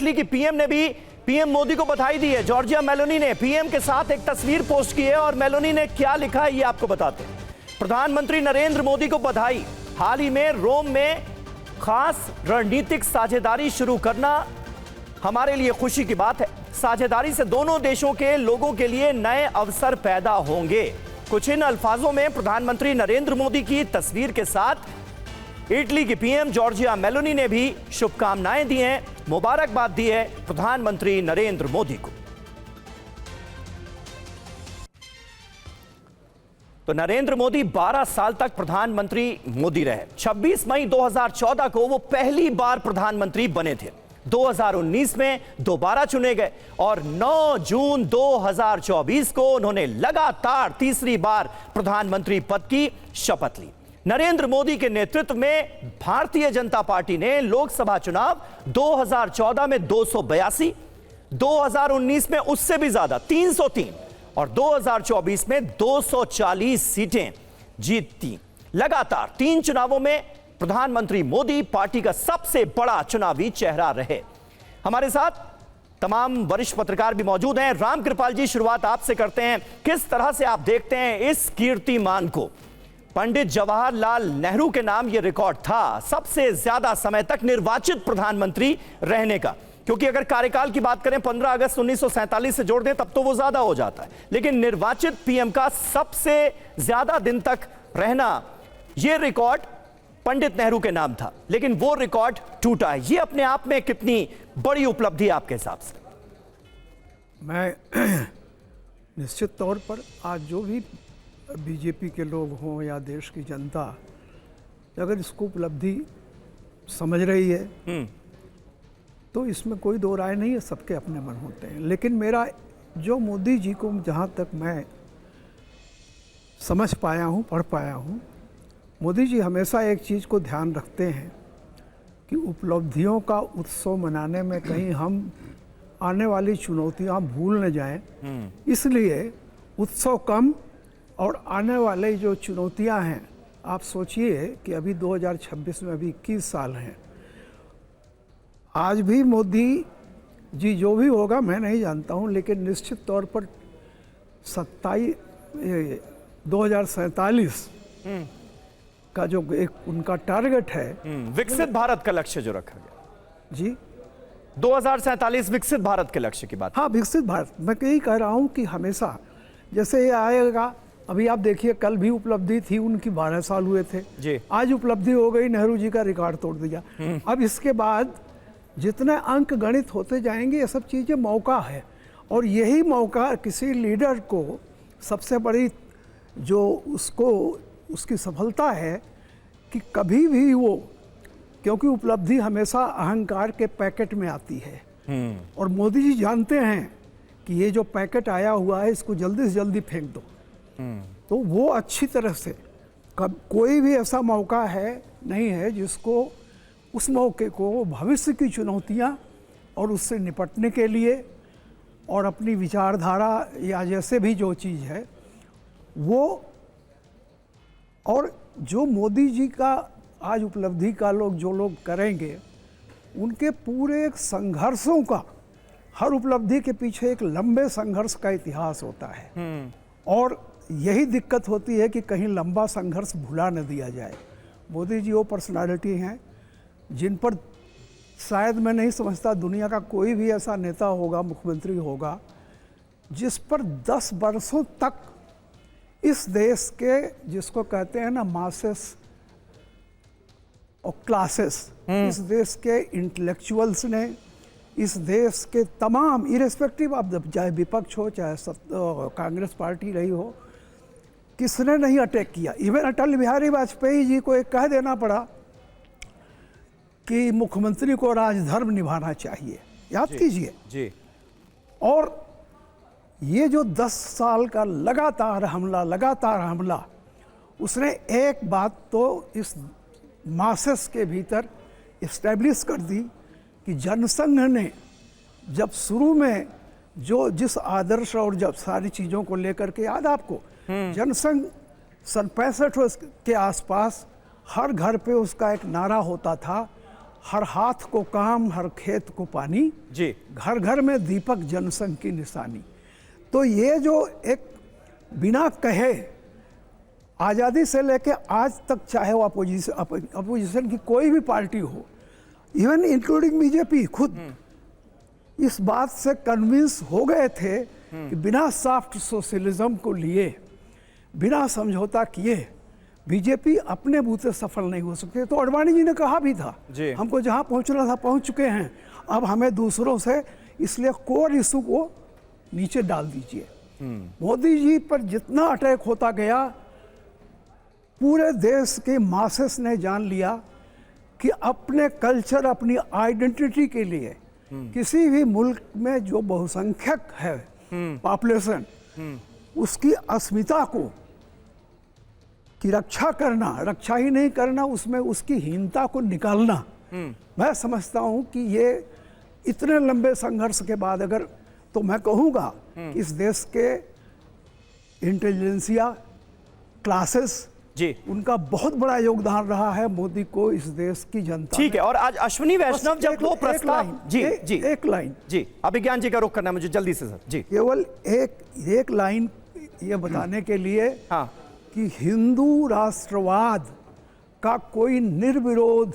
Italy की PM ने भी पीएम मोदी को बधाई दी है। जॉर्जिया मेलोनी ने पीएम के साथ एक तस्वीर पोस्ट की है और मेलोनी ने क्या लिखा है ये आपको बताते हैं। प्रधानमंत्री नरेंद्र मोदी को बधाई। हाल ही में रोम में खास रणनीतिक साझेदारी शुरू करना हमारे लिए खुशी की बात है। साझेदारी से दोनों देशों के लोगों के लिए नए अवसर पैदा होंगे। कुछ इन अल्फाजों में प्रधानमंत्री नरेंद्र मोदी की तस्वीर के साथ इटली की पीएम जॉर्जिया मेलोनी ने भी शुभकामनाएं दी हैं, मुबारकबाद दी है प्रधानमंत्री नरेंद्र मोदी को। तो नरेंद्र मोदी 12 साल तक प्रधानमंत्री मोदी रहे। 26 मई 2014 को वो पहली बार प्रधानमंत्री बने थे। 2019 में दोबारा चुने गए और 9 जून 2024 को उन्होंने लगातार तीसरी बार प्रधानमंत्री पद की शपथ ली। नरेंद्र मोदी के नेतृत्व में भारतीय जनता पार्टी ने लोकसभा चुनाव 2014 में 282, 2019 में उससे भी ज्यादा 303 और 2024 में 240 सीटें जीती। लगातार 3 चुनावों में प्रधानमंत्री मोदी पार्टी का सबसे बड़ा चुनावी चेहरा रहे। हमारे साथ तमाम वरिष्ठ पत्रकार भी मौजूद हैं। रामकृपाल जी, शुरुआत आपसे करते हैं। किस तरह से आप देखते हैं इस कीर्तिमान को? पंडित जवाहरलाल नेहरू के नाम यह रिकॉर्ड था सबसे ज्यादा समय तक निर्वाचित प्रधानमंत्री रहने का, क्योंकि अगर कार्यकाल की बात करें 15 अगस्त 1947 से जोड़ दें तब तो वो ज्यादा हो जाता है, लेकिन निर्वाचित पीएम का सबसे ज्यादा दिन तक रहना यह रिकॉर्ड पंडित नेहरू के नाम था, लेकिन वो रिकॉर्ड टूटा है। ये अपने आप में कितनी बड़ी उपलब्धि है आपके हिसाब से? मैं निश्चित तौर पर आज जो भी बीजेपी के लोग हों या देश की जनता अगर इसको उपलब्धि समझ रही है तो इसमें कोई दो राय नहीं है, सबके अपने मन होते हैं। लेकिन मेरा जो मोदी जी को जहाँ तक मैं समझ पाया हूँ, पढ़ पाया हूँ, मोदी जी हमेशा एक चीज़ को ध्यान रखते हैं कि उपलब्धियों का उत्सव मनाने में कहीं हम आने वाली चुनौतियाँ भूल न जाएं। इसलिए उत्सव कम और आने वाले जो चुनौतियाँ हैं, आप सोचिए कि अभी 2026 में अभी 21 साल हैं। आज भी मोदी जी जो भी होगा मैं नहीं जानता हूँ, लेकिन निश्चित तौर पर 2047 का जो एक उनका टारगेट है, विकसित भारत का लक्ष्य जो रखा गया जी 2047 विकसित भारत के लक्ष्य की बात। हाँ, विकसित भारत। मैं यही कह रहा हूँ कि हमेशा जैसे ये आएगा, अभी आप देखिए कल भी उपलब्धि थी उनकी, 12 साल हुए थे जी। आज उपलब्धि हो गई, नेहरू जी का रिकॉर्ड तोड़ दिया। अब इसके बाद जितने अंक गणित होते जाएंगे ये सब चीज़ें मौका है, और यही मौका किसी लीडर को सबसे बड़ी जो उसकी सफलता है कि कभी भी वो, क्योंकि उपलब्धि हमेशा अहंकार के पैकेट में आती है और मोदी जी जानते हैं कि ये जो पैकेट आया हुआ है इसको जल्दी से जल्दी फेंक दो। तो वो अच्छी तरह से कोई भी ऐसा मौका है नहीं है जिसको उस मौके को भविष्य की चुनौतियां और उससे निपटने के लिए और अपनी विचारधारा या जैसे भी जो चीज़ है वो, और जो मोदी जी का आज उपलब्धि का जो लोग करेंगे उनके पूरे संघर्षों का, हर उपलब्धि के पीछे एक लंबे संघर्ष का इतिहास होता है और यही दिक्कत होती है कि कहीं लंबा संघर्ष भुला न दिया जाए। मोदी जी वो पर्सनालिटी हैं जिन पर शायद मैं नहीं समझता दुनिया का कोई भी ऐसा नेता होगा, मुख्यमंत्री होगा, जिस पर 10 वर्षों तक इस देश के, जिसको कहते हैं ना मासेस और क्लासेस, इस देश के इंटेलेक्चुअल्स ने, इस देश के तमाम इरेस्पेक्टिव ऑफ द, चाहे विपक्ष हो चाहे कांग्रेस पार्टी रही हो, किसने नहीं अटैक किया। इवन अटल बिहारी वाजपेयी जी को एक कह देना पड़ा कि मुख्यमंत्री को राजधर्म निभाना चाहिए, याद कीजिए जी। और ये जो 10 साल का लगातार हमला, उसने एक बात तो इस मासेस के भीतर इस्टेब्लिश कर दी कि जनसंघ ने जब शुरू में जिस आदर्श और जब सारी चीज़ों को लेकर के, याद आपको जनसंघ सन 65 के आसपास हर घर पे उसका एक नारा होता था, हर हाथ को काम, हर खेत को पानी, जी घर घर में दीपक, जनसंघ की निशानी। तो ये जो एक बिना कहे आज़ादी से लेके आज तक, चाहे वो अपोजिशन की कोई भी पार्टी हो, इवन इंक्लूडिंग बीजेपी खुद इस बात से कन्विंस हो गए थे कि बिना सॉफ्ट सोशलिज्म को लिए, बिना समझौता किए बीजेपी अपने बूते सफल नहीं हो सकती। तो आडवाणी जी ने कहा भी था, हमको जहां पहुंचना था पहुंच चुके हैं, अब हमें दूसरों से, इसलिए कोर इशू को नीचे डाल दीजिए। मोदी जी पर जितना अटैक होता गया, पूरे देश के मासेस ने जान लिया कि अपने कल्चर, अपनी आइडेंटिटी के लिए किसी भी मुल्क में जो बहुसंख्यक है पॉपुलेशन, उसकी अस्मिता को की रक्षा करना, रक्षा ही नहीं करना, उसमें उसकी हीनता को निकालना, मैं समझता हूं कि ये इतने लंबे संघर्ष के बाद, अगर तो मैं कहूँगा कि इस देश के इंटेलिजेंसिया क्लासेस जी, उनका बहुत बड़ा योगदान रहा है मोदी को, इस देश की जनता। ठीक है। और आज अश्विनी वैष्णव जब वो प्रस्ताव, जी जी एक लाइन जी, अभिज्ञान जी का रुख करना है मुझे जल्दी से सर। जी, केवल एक लाइन ये बताने के लिए, हाँ, कि हिंदू राष्ट्रवाद का कोई निर्विरोध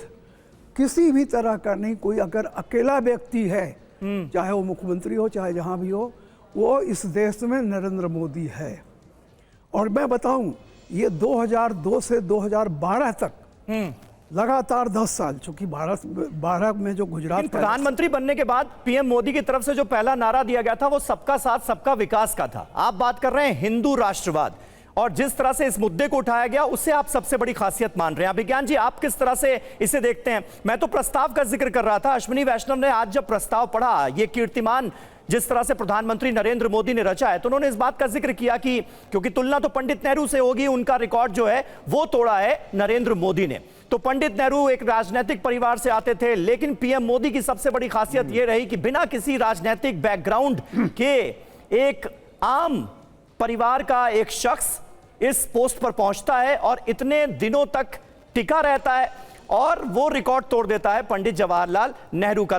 किसी भी तरह का नहीं। कोई अगर अकेला व्यक्ति है, चाहे वो मुख्यमंत्री हो, चाहे जहां भी हो, वो इस देश में नरेंद्र मोदी है। और मैं बताऊं, ये 2002 से 2012 तक लगातार 10 साल, चूंकि 12 में जो गुजरात प्रधानमंत्री बनने के बाद पीएम मोदी की तरफ से जो पहला नारा दिया गया था वो सबका साथ सबका विकास का था। आप बात कर रहे हैं हिंदू राष्ट्रवाद, और जिस तरह से इस मुद्दे को उठाया गया उससे आप सबसे बड़ी खासियत मान रहे हैं। अभिज्ञान जी, आप किस तरह से इसे देखते हैं? मैं तो प्रस्ताव का जिक्र कर रहा था, अश्विनी वैष्णव ने आज जब प्रस्ताव पढ़ा, ये कीर्तिमान जिस तरह से प्रधानमंत्री नरेंद्र मोदी ने रचा है, तो उन्होंने इस बात का जिक्र किया कि क्योंकि तुलना तो पंडित नेहरू से होगी, उनका रिकॉर्ड जो है वो तोड़ा है नरेंद्र मोदी ने। तो पंडित नेहरू एक राजनीतिक परिवार से आते थे, लेकिन पीएम मोदी की सबसे बड़ी खासियत यह रही कि बिना किसी राजनीतिक बैकग्राउंड के एक आम परिवार का एक शख्स इस पोस्ट पर पहुंचता है और इतने दिनों तक टिका रहता है, और वो रिकॉर्ड तोड़ देता है पंडित जवाहरलाल नेहरू का।